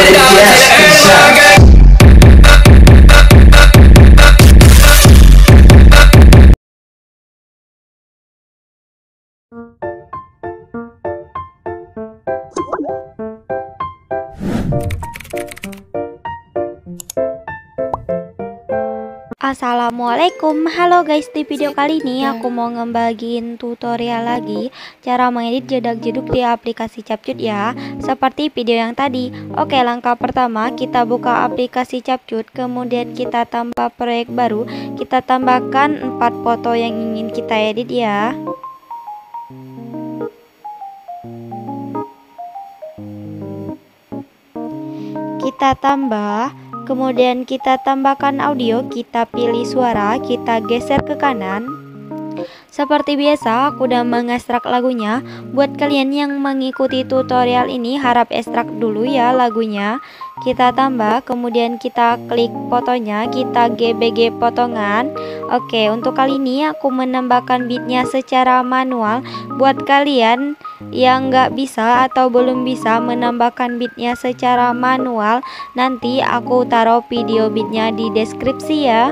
Yes, bisa. Assalamualaikum, halo guys. Di video kali ini aku mau ngebagiin tutorial lagi cara mengedit jedak-jeduk di aplikasi Capcut ya, seperti video yang tadi. Oke, langkah pertama kita buka aplikasi Capcut, kemudian kita tambah proyek baru, kita tambahkan 4 foto yang ingin kita edit ya. Kita tambah, kemudian kita tambahkan audio, kita pilih suara, kita geser ke kanan. Seperti biasa aku udah mengekstrak lagunya. Buat kalian yang mengikuti tutorial ini harap ekstrak dulu ya lagunya. Kita tambah, kemudian kita klik fotonya, kita gbg potongan. Oke, untuk kali ini aku menambahkan beatnya secara manual. Buat kalian yang nggak bisa atau belum bisa menambahkan beatnya secara manual, nanti aku taruh video beatnya di deskripsi ya.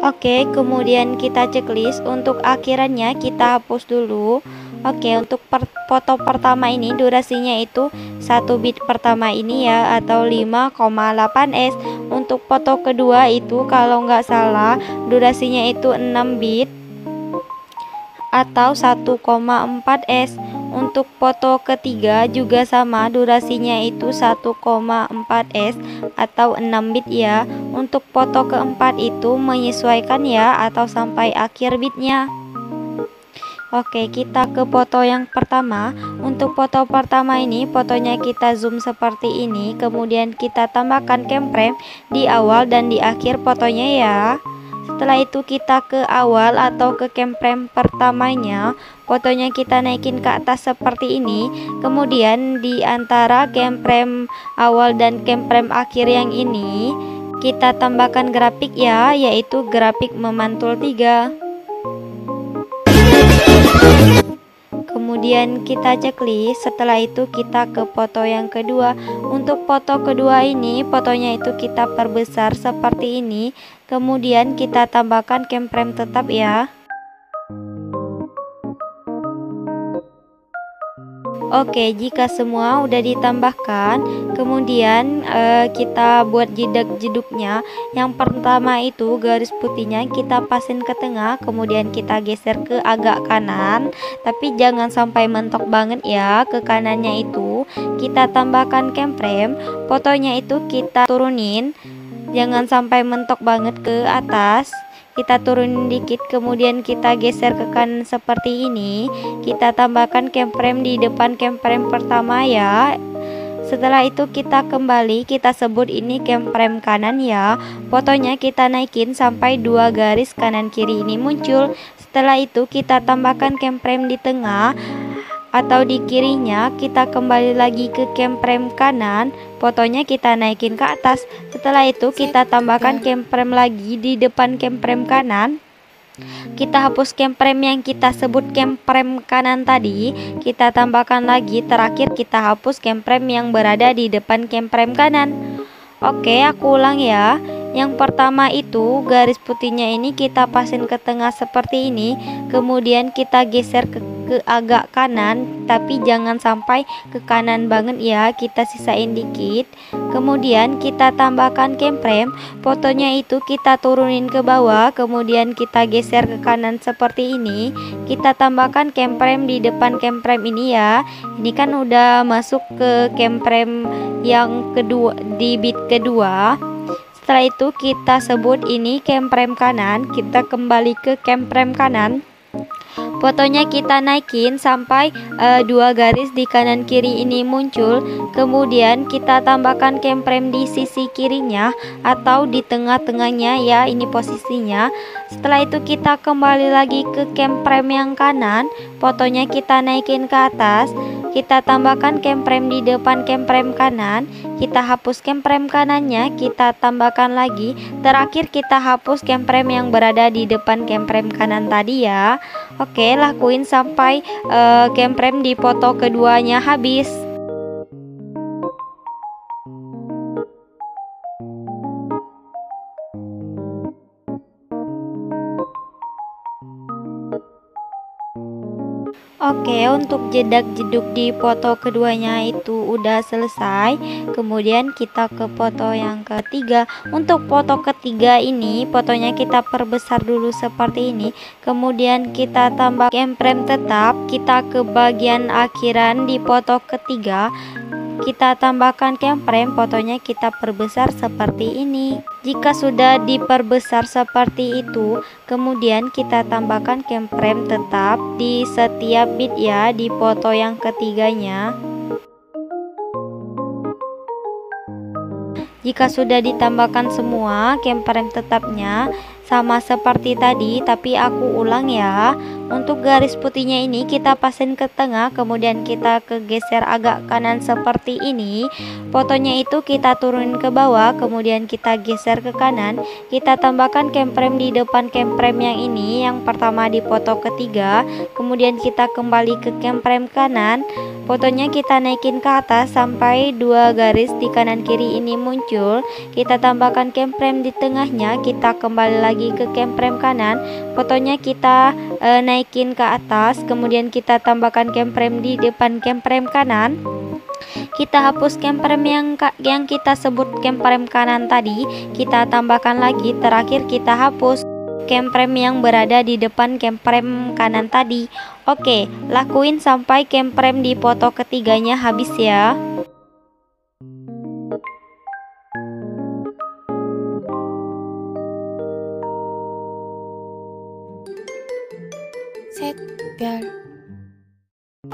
Oke, kemudian kita checklist. Untuk akhirannya kita hapus dulu. Oke, untuk foto pertama ini durasinya itu 1 bit pertama ini ya, atau 5,8s. Untuk foto kedua itu kalau nggak salah durasinya itu 6 bit atau 1,4s. Untuk foto ketiga juga sama, durasinya itu 1,4s atau 6 bit ya. Untuk foto keempat itu menyesuaikan ya, atau sampai akhir bitnya. Oke, kita ke foto yang pertama. Untuk foto pertama ini fotonya kita zoom seperti ini, kemudian kita tambahkan keyframe di awal dan di akhir fotonya ya. Setelah itu kita ke awal atau ke keyframe pertamanya, fotonya kita naikin ke atas seperti ini. Kemudian di antara keyframe awal dan keyframe akhir yang ini kita tambahkan grafik ya, yaitu grafik memantul 3. Kemudian kita checklist. Setelah itu kita ke foto yang kedua. Untuk foto kedua ini fotonya itu kita perbesar seperti ini, kemudian kita tambahkan keyframe tetap ya. Oke, jika semua udah ditambahkan, kemudian kita buat jedak-jeduknya. Yang pertama itu garis putihnya kita pasin ke tengah, kemudian kita geser ke agak kanan, tapi jangan sampai mentok banget ya ke kanannya itu. Kita tambahkan keyframe, fotonya itu kita turunin, jangan sampai mentok banget ke atas. Kita turunin dikit, kemudian kita geser ke kanan seperti ini. Kita tambahkan keyframe di depan keyframe pertama ya. Setelah itu kita kembali, kita sebut ini keyframe kanan ya. Fotonya kita naikin sampai 2 garis kanan kiri ini muncul. Setelah itu kita tambahkan keyframe di tengah atau di kirinya. Kita kembali lagi ke keyframe kanan, fotonya kita naikin ke atas. Setelah itu kita tambahkan keyframe lagi di depan keyframe kanan. Kita hapus keyframe yang kita sebut keyframe kanan tadi, kita tambahkan lagi. Terakhir kita hapus keyframe yang berada di depan keyframe kanan. Oke, aku ulang ya. Yang pertama itu garis putihnya ini kita pasin ke tengah seperti ini, kemudian kita geser ke agak kanan, tapi jangan sampai ke kanan banget ya, kita sisain dikit. Kemudian kita tambahkan keyframe, fotonya itu kita turunin ke bawah, kemudian kita geser ke kanan seperti ini. Kita tambahkan keyframe di depan keyframe ini ya. Ini kan udah masuk ke keyframe yang kedua, di bit kedua. Setelah itu kita sebut ini keyframe kanan, kita kembali ke keyframe kanan. Fotonya kita naikin sampai 2 garis di kanan kiri ini muncul. Kemudian kita tambahkan keyframe di sisi kirinya atau di tengah-tengahnya ya, ini posisinya. Setelah itu kita kembali lagi ke keyframe yang kanan, fotonya kita naikin ke atas. Kita tambahkan keyframe di depan keyframe kanan, kita hapus keyframe kanannya, kita tambahkan lagi. Terakhir kita hapus keyframe yang berada di depan keyframe kanan tadi ya. Oke, lakuin sampai keyframe di foto keduanya habis. Oke, untuk jedak-jeduk di foto keduanya itu udah selesai. Kemudian kita ke foto yang ketiga. Untuk foto ketiga ini, fotonya kita perbesar dulu seperti ini. Kemudian kita tambah keyframe tetap. Kita ke bagian akhiran di foto ketiga. Kita tambahkan keyframe, fotonya kita perbesar seperti ini. Jika sudah diperbesar seperti itu, kemudian kita tambahkan keyframe tetap di setiap bit ya, di foto yang ketiganya. Jika sudah ditambahkan semua keyframe tetapnya sama seperti tadi, tapi aku ulang ya. Untuk garis putihnya ini kita pasin ke tengah, kemudian kita geser agak kanan seperti ini. Fotonya itu kita turunin ke bawah, kemudian kita geser ke kanan. Kita tambahkan keyframe di depan keyframe yang ini, yang pertama di foto ketiga. Kemudian kita kembali ke keyframe kanan. Fotonya kita naikin ke atas sampai 2 garis di kanan kiri ini muncul. Kita tambahkan keyframe di tengahnya, kita kembali lagi ke keyframe kanan. Fotonya kita naikin ke atas, kemudian kita tambahkan keyframe di depan keyframe kanan. Kita hapus keyframe yang kita sebut keyframe kanan tadi, kita tambahkan lagi. Terakhir kita hapus keyframe yang berada di depan keyframe kanan tadi. Oke, lakuin sampai keyframe di foto ketiganya habis ya.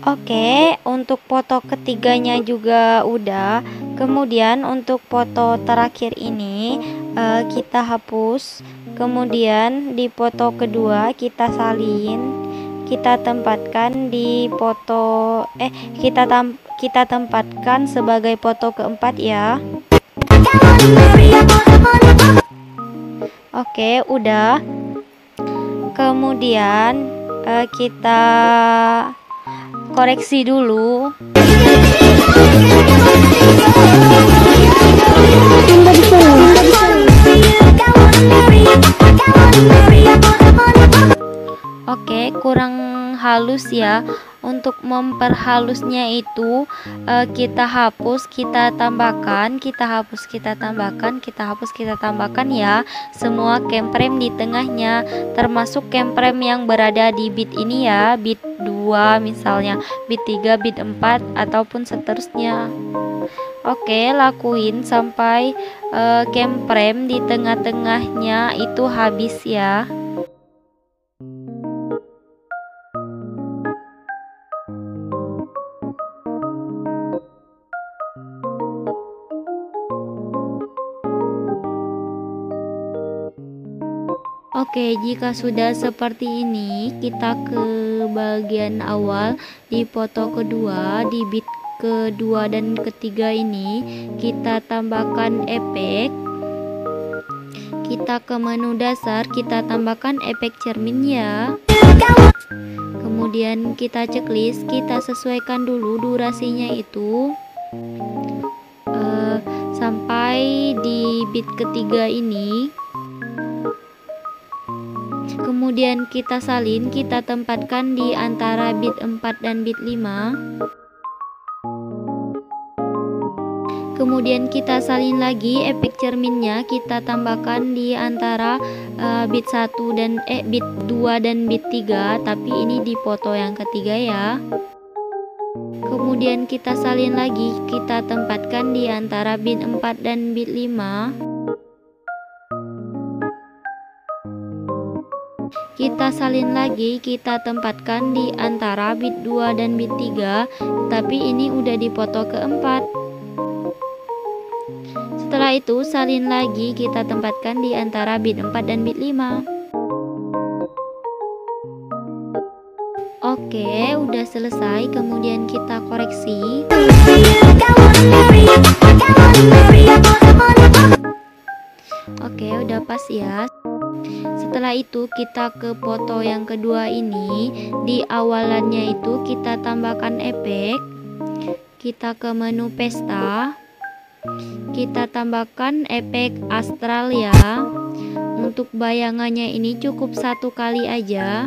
Oke, untuk foto ketiganya juga udah. Kemudian untuk foto terakhir ini kita hapus. Kemudian di foto kedua kita salin, kita tempatkan di foto kita tempatkan sebagai foto keempat ya. Oke, udah. Kemudian kita koreksi dulu. Oke, kurang halus ya. Untuk memperhalusnya itu kita hapus, kita tambahkan, kita hapus, kita tambahkan, kita hapus, kita tambahkan ya. Semua keyframe di tengahnya, termasuk keyframe yang berada di bit ini ya, bit 2 misalnya, bit 3, bit 4 ataupun seterusnya. Oke, lakuin sampai keyframe di tengah-tengahnya itu habis ya. Oke, jika sudah seperti ini, kita ke bagian awal di foto kedua, di bit kedua dan ketiga ini kita tambahkan efek. Kita ke menu dasar, kita tambahkan efek cermin ya. Kemudian kita checklist, kita sesuaikan dulu durasinya itu sampai di bit ketiga ini. Kemudian kita salin, kita tempatkan di antara bit 4 dan bit 5. Kemudian kita salin lagi efek cerminnya, kita tambahkan di antara bit 1 dan bit 2 dan bit 3, tapi ini di foto yang ketiga ya. Kemudian kita salin lagi, kita tempatkan di antara bit 4 dan bit 5. Kita salin lagi, kita tempatkan di antara bit 2 dan bit 3, tapi ini udah dipoto ke 4. Setelah itu salin lagi, kita tempatkan di antara bit 4 dan bit 5. Oke, udah selesai, kemudian kita koreksi. Oke, udah pas ya. Setelah itu kita ke foto yang kedua ini, di awalannya itu kita tambahkan efek. Kita ke menu pesta, kita tambahkan efek astral ya. Untuk bayangannya ini cukup 1 kali aja.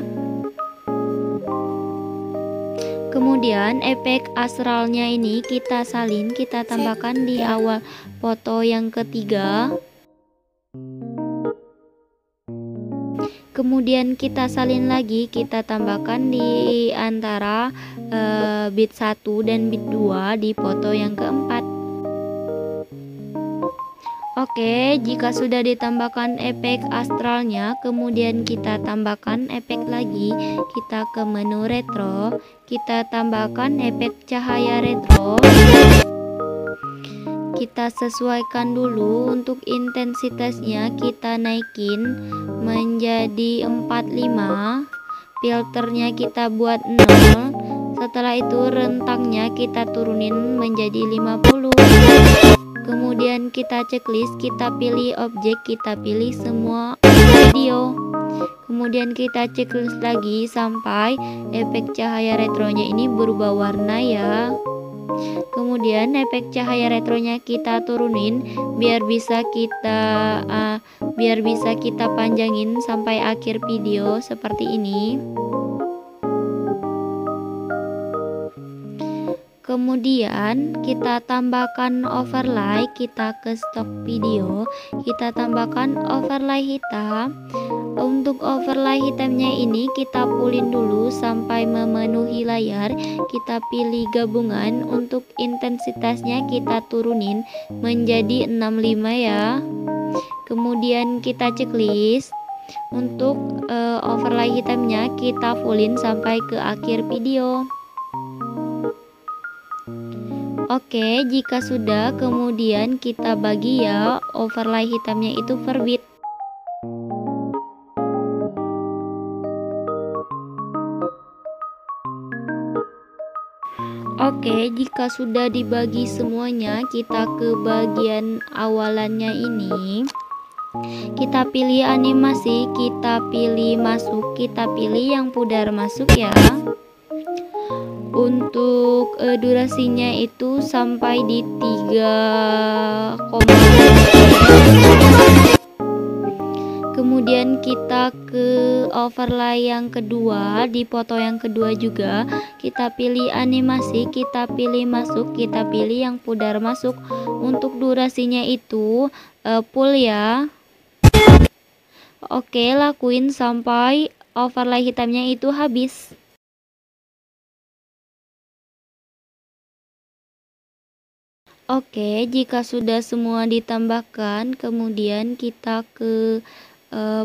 Kemudian efek astralnya ini kita salin, kita tambahkan di awal foto yang ketiga. Kemudian kita salin lagi, kita tambahkan di antara bit 1 dan bit 2 di foto yang keempat. Oke, jika sudah ditambahkan efek astralnya, kemudian kita tambahkan efek lagi. Kita ke menu retro, kita tambahkan efek cahaya retro. Kita sesuaikan dulu untuk intensitasnya, kita naikin menjadi 45. Filternya kita buat 0. Setelah itu rentangnya kita turunin menjadi 50. Kemudian kita checklist, kita pilih objek, kita pilih semua video. Kemudian kita checklist lagi sampai efek cahaya retronya ini berubah warna ya. Kemudian efek cahaya retronya kita turunin biar bisa kita panjangin sampai akhir video seperti ini. Kemudian kita tambahkan overlay, kita ke stock video, kita tambahkan overlay hitam. Untuk overlay hitamnya ini kita pulin dulu sampai memenuhi layar. Kita pilih gabungan, untuk intensitasnya kita turunin menjadi 65 ya. Kemudian kita checklist. Untuk overlay hitamnya kita fullin sampai ke akhir video. Oke, jika sudah, kemudian kita bagi ya overlay hitamnya itu per bit. Oke, jika sudah dibagi semuanya, kita ke bagian awalannya ini. Kita pilih animasi, kita pilih masuk, kita pilih yang pudar masuk ya. Untuk durasinya itu sampai di 3, kemudian kita ke overlay yang kedua, di foto yang kedua juga kita pilih animasi, kita pilih masuk, kita pilih yang pudar masuk. Untuk durasinya itu full ya. Oke, lakuin sampai overlay hitamnya itu habis. Oke, jika sudah semua ditambahkan, kemudian kita ke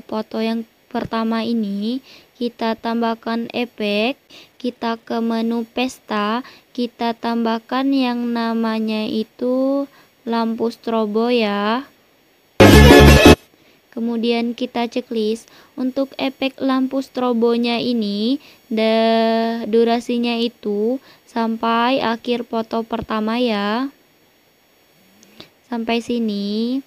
foto yang pertama ini, kita tambahkan efek, kita ke menu pesta, kita tambahkan yang namanya itu lampu strobo ya. Kemudian kita checklist. Untuk efek lampu strobonya ini, durasinya itu sampai akhir foto pertama ya. Sampai sini.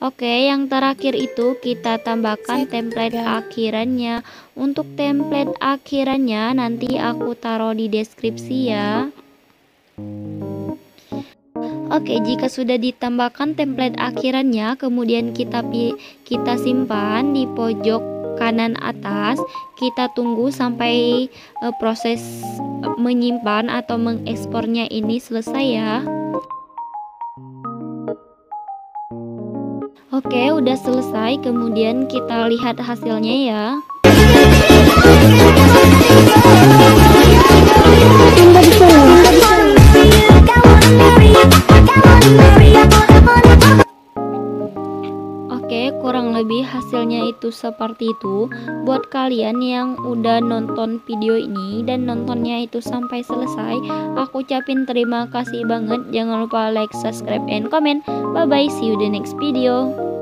Oke, yang terakhir itu kita tambahkan template akhirannya. Untuk template akhirannya nanti aku taruh di deskripsi ya. Oke, jika sudah ditambahkan template akhirannya, kemudian kita simpan di pojok kanan atas. Kita tunggu sampai proses menyimpan atau mengekspornya ini selesai ya. Oke, udah selesai, kemudian kita lihat hasilnya ya. Oke, kurang lebih hasilnya bentuknya itu seperti itu. Buat kalian yang udah nonton video ini dan nontonnya itu sampai selesai, aku ucapin terima kasih banget. Jangan lupa like, subscribe, and comment. Bye bye, see you the next video.